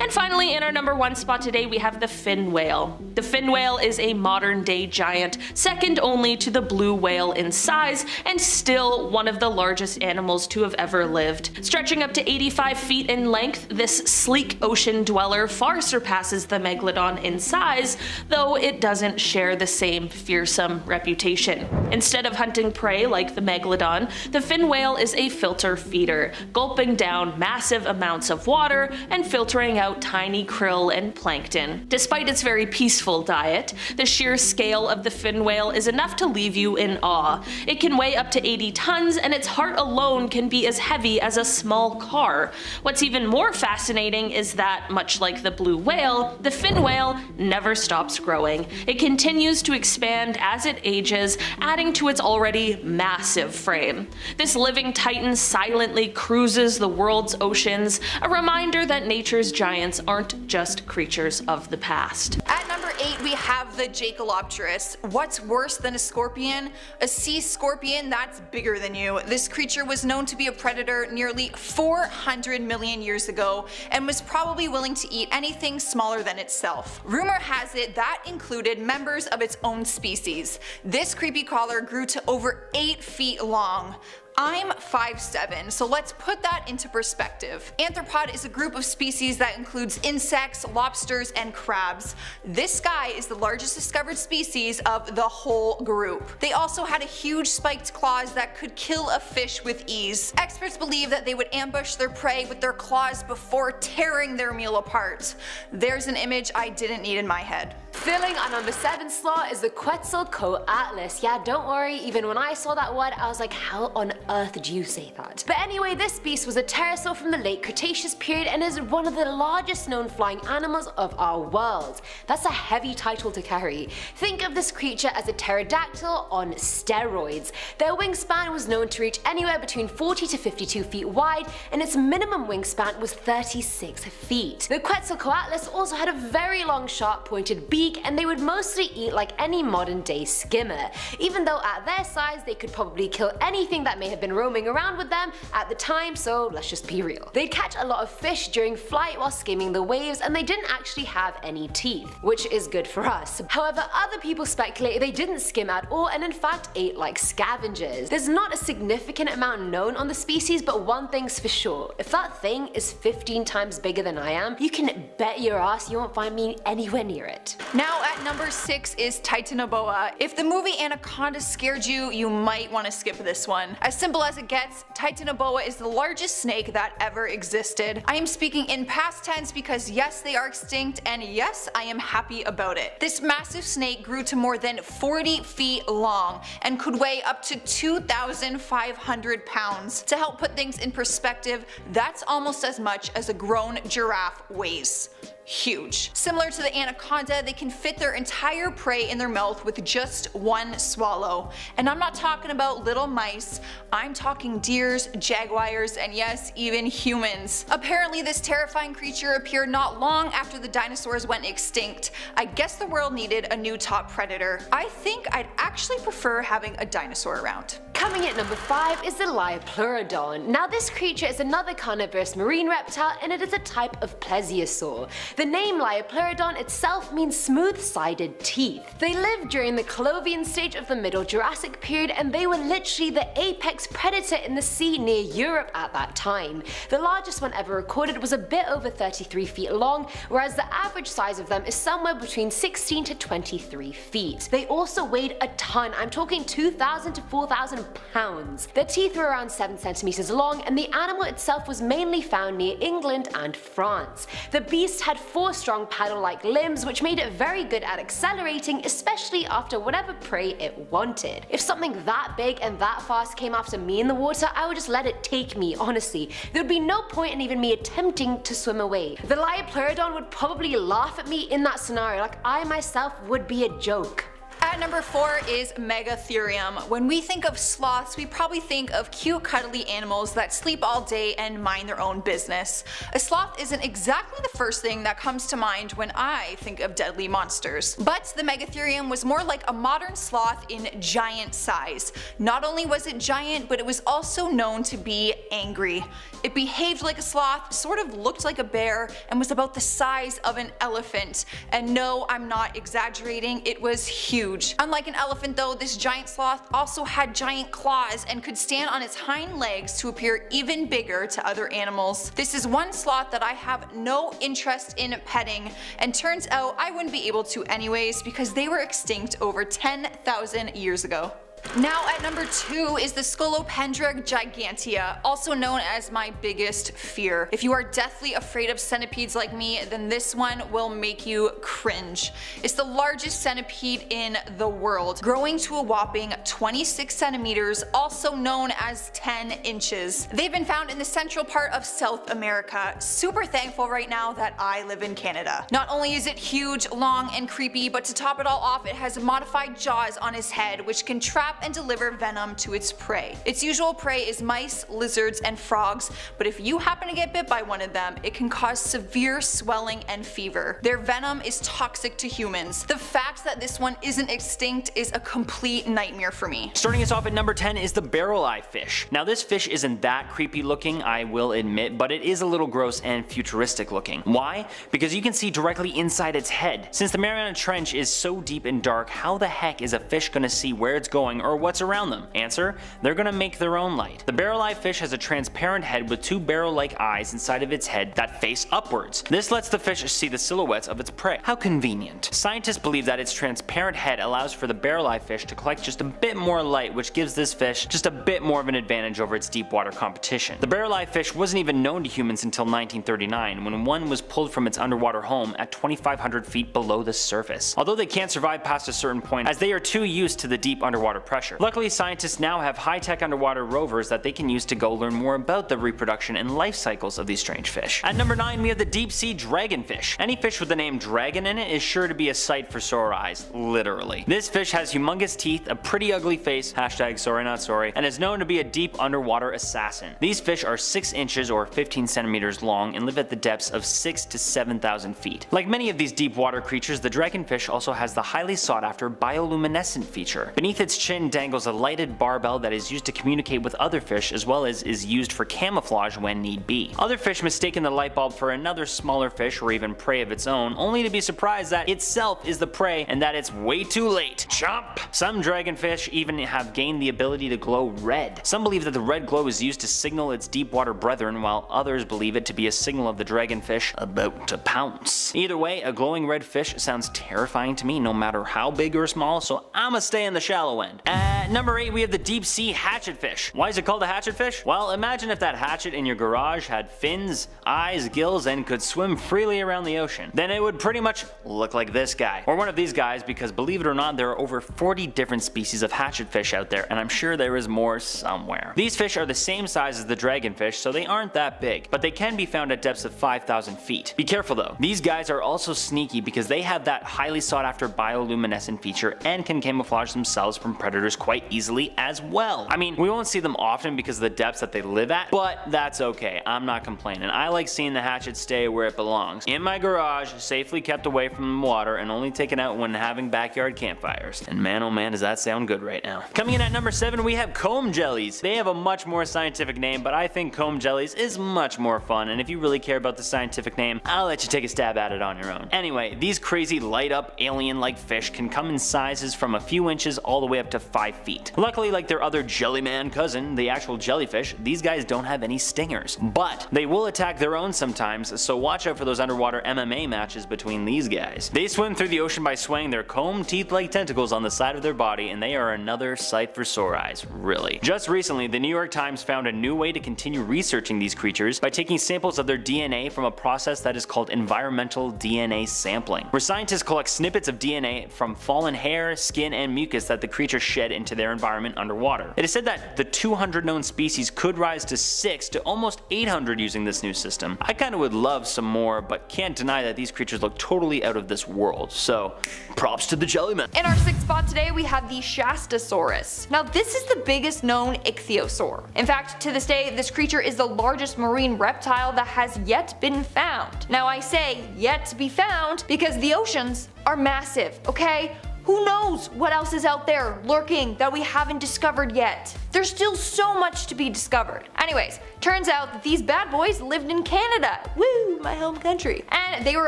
And finally, in our number 1 spot today, we have the fin whale. The fin whale is a modern day giant, second only to the blue whale in size, and still one of the largest animals to have ever lived. Stretching up to 85 feet in length, this sleek ocean dweller far surpasses the Megalodon in size, though it doesn't share the same fearsome reputation. Instead of hunting prey like the Megalodon, the fin whale is a filter feeder, gulping down massive amounts of water and filtering out tiny krill and plankton. Despite its very peaceful diet, the sheer scale of the fin whale is enough to leave you in awe. It can weigh up to 80 tons, and its heart alone can be as heavy as a small car. What's even more fascinating is that, much like the blue whale, the fin whale never stops growing. It continues to expand as it ages, adding to its already massive frame. This living titan silently cruises the world's oceans, a reminder that nature's giants aren't just creatures of the past. At number 8, we have the Jacolopterus. What's worse than a scorpion? A sea scorpion that's bigger than you. This creature was known to be a predator nearly 400 million years ago and was probably willing to eat anything smaller than itself. Rumor has it that included members of its own species. This creepy crawler grew to over 8 feet long. I'm 5'7", so let's put that into perspective. Arthropod is a group of species that includes insects, lobsters, and crabs. This guy is the largest discovered species of the whole group. They also had a huge spiked claws that could kill a fish with ease. Experts believe that they would ambush their prey with their claws before tearing their meal apart. There's an image I didn't need in my head. Filling our number 7 slot is the Quetzalcoatlus. Yeah, don't worry, even when I saw that word, I was like, how on earth did you say that? But anyway, this beast was a pterosaur from the late Cretaceous period and is one of the largest known flying animals of our world. That's a heavy title to carry. Think of this creature as a pterodactyl on steroids. Their wingspan was known to reach anywhere between 40 to 52 feet wide, and its minimum wingspan was 36 feet. The Quetzalcoatlus also had a very long sharp pointed beak, and they would mostly eat like any modern day skimmer, even though at their size they could probably kill anything that may have been roaming around with them at the time, so let's just be real. They'd catch a lot of fish during flight while skimming the waves, and they didn't actually have any teeth, which is good for us. However, other people speculate they didn't skim at all and in fact ate like scavengers. There's not a significant amount known on the species, but one thing's for sure: if that thing is 15 times bigger than I am, you can bet your ass you won't find me anywhere near it. Now at number 6 is Titanoboa. If the movie Anaconda scared you, you might want to skip this one. As simple as it gets, Titanoboa is the largest snake that ever existed. I am speaking in past tense because yes, they are extinct, and yes, I am happy about it. This massive snake grew to more than 40 feet long and could weigh up to 2,500 pounds. To help put things in perspective, that's almost as much as a grown giraffe weighs. Huge. Similar to the anaconda, they can fit their entire prey in their mouth with just one swallow. And I'm not talking about little mice, I'm talking deers, jaguars, and yes, even humans. Apparently this terrifying creature appeared not long after the dinosaurs went extinct. I guess the world needed a new top predator. I think I'd actually prefer having a dinosaur around. Coming at number 5 is the Liopleurodon. Now this creature is another carnivorous marine reptile and it is a type of plesiosaur. The name Liopleurodon itself means smooth-sided teeth. They lived during the Colovian stage of the Middle Jurassic period and they were literally the apex predator in the sea near Europe at that time. The largest one ever recorded was a bit over 33 feet long, whereas the average size of them is somewhere between 16 to 23 feet. They also weighed a ton, I'm talking 2,000 to 4,000 pounds. Their teeth were around 7 centimeters long and the animal itself was mainly found near England and France. The beast had 4 strong paddle-like limbs which made it very good at accelerating, especially after whatever prey it wanted. If something that big and that fast came after me in the water, I would just let it take me, honestly. There would be no point in even me attempting to swim away. The Liopleurodon would probably laugh at me in that scenario, like I myself would be a joke. At number 4 is Megatherium. When we think of sloths, we probably think of cute cuddly animals that sleep all day and mind their own business. A sloth isn't exactly the first thing that comes to mind when I think of deadly monsters. But the Megatherium was more like a modern sloth in giant size. Not only was it giant, but it was also known to be angry. It behaved like a sloth, sort of looked like a bear, and was about the size of an elephant. And no, I'm not exaggerating, it was huge. Unlike an elephant though, this giant sloth also had giant claws and could stand on its hind legs to appear even bigger to other animals. This is one sloth that I have no interest in petting, and turns out I wouldn't be able to anyways because they were extinct over 10,000 years ago. Now at number 2 is the Scolopendra Gigantea, also known as my biggest fear. If you are deathly afraid of centipedes like me, then this one will make you cringe. It's the largest centipede in the world, growing to a whopping 26 centimeters, also known as 10 inches. They've been found in the central part of South America. Super thankful right now that I live in Canada. Not only is it huge, long, and creepy, but to top it all off, it has modified jaws on its head which can trap and deliver venom to its prey. Its usual prey is mice, lizards, and frogs, but if you happen to get bit by one of them, it can cause severe swelling and fever. Their venom is toxic to humans. The fact that this one isn't extinct is a complete nightmare for me. Starting us off at number 10 is the Barreleye Fish. Now this fish isn't that creepy looking, I will admit, but it is a little gross and futuristic looking. Why? Because you can see directly inside its head. Since the Mariana Trench is so deep and dark, how the heck is a fish gonna see where it's going or what's around them? Answer: they're gonna make their own light. The Barreleye fish has a transparent head with 2 barrel-like eyes inside of its head that face upwards. This lets the fish see the silhouettes of its prey. How convenient. Scientists believe that its transparent head allows for the Barreleye fish to collect just a bit more light, which gives this fish just a bit more of an advantage over its deep water competition. The Barreleye fish wasn't even known to humans until 1939, when one was pulled from its underwater home at 2,500 feet below the surface. Although they can't survive past a certain point as they are too used to the deep underwater pressure. Luckily, scientists now have high-tech underwater rovers that they can use to go learn more about the reproduction and life cycles of these strange fish. At number 9 we have the deep sea dragonfish. Any fish with the name dragon in it is sure to be a sight for sore eyes, literally. This fish has humongous teeth, a pretty ugly face, #sorry, and is known to be a deep underwater assassin. These fish are 6 inches or 15 centimeters long and live at the depths of 6 to 7,000 feet. Like many of these deep water creatures, the dragonfish also has the highly sought after bioluminescent feature. Beneath its chin dangles a lighted barbell that is used to communicate with other fish, as well as is used for camouflage when need be. Other fish mistaken the light bulb for another smaller fish or even prey of its own, only to be surprised that itself is the prey and that it's way too late. Chomp! Some dragonfish even have gained the ability to glow red. Some believe that the red glow is used to signal its deep water brethren, while others believe it to be a signal of the dragonfish about to pounce. Either way, a glowing red fish sounds terrifying to me no matter how big or small, so I'ma stay in the shallow end. At number 8 we have the deep sea hatchetfish. Why is it called a hatchetfish? Well, imagine if that hatchet in your garage had fins, eyes, gills, and could swim freely around the ocean. Then it would pretty much look like this guy. Or one of these guys, because believe it or not, there are over 40 different species of hatchetfish out there, and I'm sure there is more somewhere. These fish are the same size as the dragonfish, so they aren't that big, but they can be found at depths of 5,000 feet. Be careful though, these guys are also sneaky because they have that highly sought after bioluminescent feature and can camouflage themselves from predators quite quite easily as well. I mean, we won't see them often because of the depths that they live at, but that's okay. I'm not complaining. I like seeing the hatchet stay where it belongs. In my garage, safely kept away from the water and only taken out when having backyard campfires. And man oh man does that sound good right now. Coming in at number 7 we have comb jellies. They have a much more scientific name, but I think comb jellies is much more fun, and if you really care about the scientific name, I'll let you take a stab at it on your own. Anyway, these crazy light up alien like fish can come in sizes from a few inches all the way up to 5 feet. Luckily, like their other jellyman cousin, the actual jellyfish, these guys don't have any stingers, but they will attack their own sometimes, so watch out for those underwater MMA matches between these guys. They swim through the ocean by swaying their comb teeth-like tentacles on the side of their body, and they are another sight for sore eyes, really. Just recently, the New York Times found a new way to continue researching these creatures by taking samples of their DNA from a process that is called environmental DNA sampling, where scientists collect snippets of DNA from fallen hair, skin, and mucus that the creatures shed into their environment underwater. It is said that the 200 known species could rise to 6 to almost 800 using this new system. I kinda would love some more, but can't deny that these creatures look totally out of this world, so props to the jellyman. In our 6th spot today, we have the Shastasaurus. Now, this is the biggest known ichthyosaur. In fact, to this day, this creature is the largest marine reptile that has yet been found. Now, I say yet to be found because the oceans are massive, okay? Who knows what else is out there lurking that we haven't discovered yet? There's still so much to be discovered. Anyways, turns out that these bad boys lived in Canada. Woo, my home country. And they were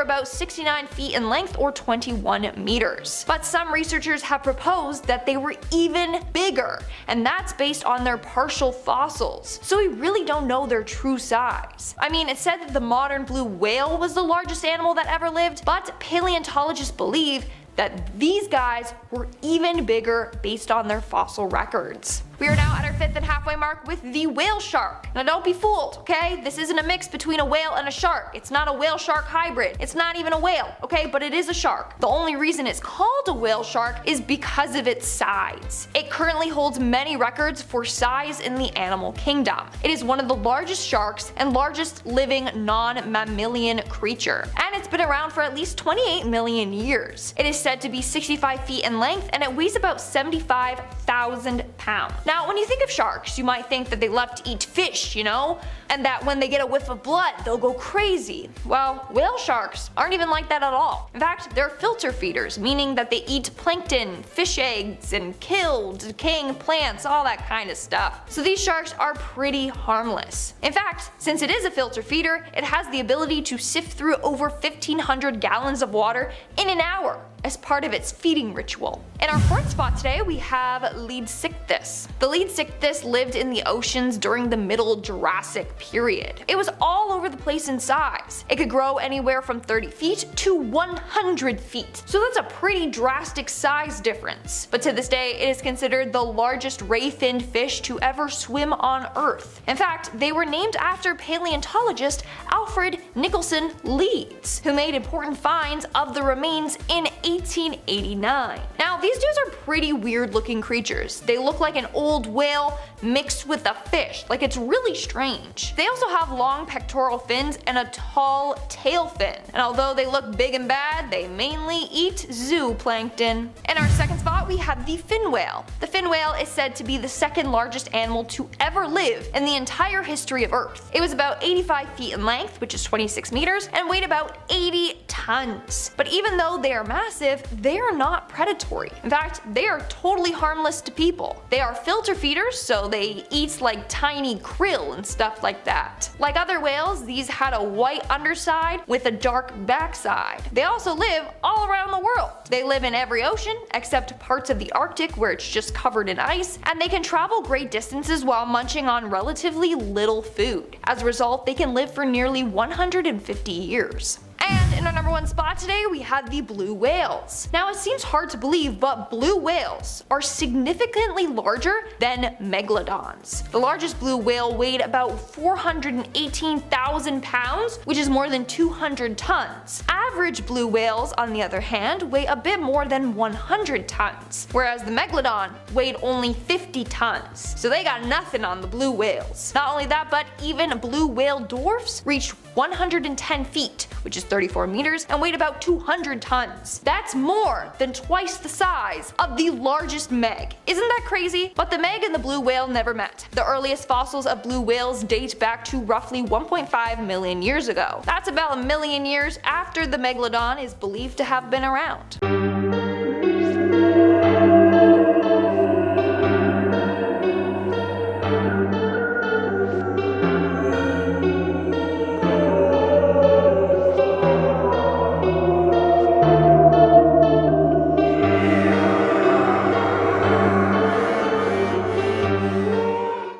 about 69 feet in length or 21 meters. But some researchers have proposed that they were even bigger, and that's based on their partial fossils. So we really don't know their true size. I mean, it's said that the modern blue whale was the largest animal that ever lived, but paleontologists believe that these guys were even bigger based on their fossil records. We are now at our 5th and halfway mark with the whale shark. Now don't be fooled, okay? This isn't a mix between a whale and a shark. It's not a whale-shark hybrid. It's not even a whale, okay? But it is a shark. The only reason it's called a whale shark is because of its size. It currently holds many records for size in the animal kingdom. It is one of the largest sharks and largest living non-mammalian creature. And it's been around for at least 28 million years. It is said to be 65 feet in length and it weighs about 75,000 pounds. Now, when you think of sharks, you might think that they love to eat fish, you know? And that when they get a whiff of blood, they'll go crazy. Well, whale sharks aren't even like that at all. In fact, they're filter feeders, meaning that they eat plankton, fish eggs, and kill decaying plants, all that kind of stuff. So these sharks are pretty harmless. In fact, since it is a filter feeder, it has the ability to sift through over 1,500 gallons of water in an hour as part of its feeding ritual. In our 4th spot today, we have Leedsichthys. The Leedsichthys lived in the oceans during the Middle Jurassic period. It was all over the place in size. It could grow anywhere from 30 feet to 100 feet. So that's a pretty drastic size difference. But to this day, it is considered the largest ray-finned fish to ever swim on Earth. In fact, they were named after paleontologist Alfred Nicholson Leeds, who made important finds of the remains in 1889. Now, these dudes are pretty weird looking creatures. They look like an old whale mixed with a fish, like it's really strange. They also have long pectoral fins and a tall tail fin, and although they look big and bad, they mainly eat zooplankton. In our 2nd spot, we have the fin whale. The fin whale is said to be the 2nd largest animal to ever live in the entire history of Earth. It was about 85 feet in length, which is 26 meters, and weighed about 80 tons. But even though they are massive, they are not predatory. In fact, they are totally harmless to people. They are filter feeders, so they eat like tiny krill and stuff like that. Like other whales, these had a white underside with a dark backside. They also live all around the world. They live in every ocean except parts of the Arctic where it's just covered in ice, and they can travel great distances while munching on relatively little food. As a result, they can live for nearly 150 years. And in our number 1 spot today, we have the blue whales. Now, it seems hard to believe, but blue whales are significantly larger than megalodons. The largest blue whale weighed about 418,000 pounds, which is more than 200 tons. Average blue whales, on the other hand, weigh a bit more than 100 tons, whereas the megalodon weighed only 50 tons. So they got nothing on the blue whales. Not only that, but even blue whale dwarfs reached 110 feet, which is 34 meters, meters and weighed about 200 tons. That's more than twice the size of the largest Meg. Isn't that crazy? But the Meg and the blue whale never met. The earliest fossils of blue whales date back to roughly 1.5 million years ago. That's about a million years after the Megalodon is believed to have been around.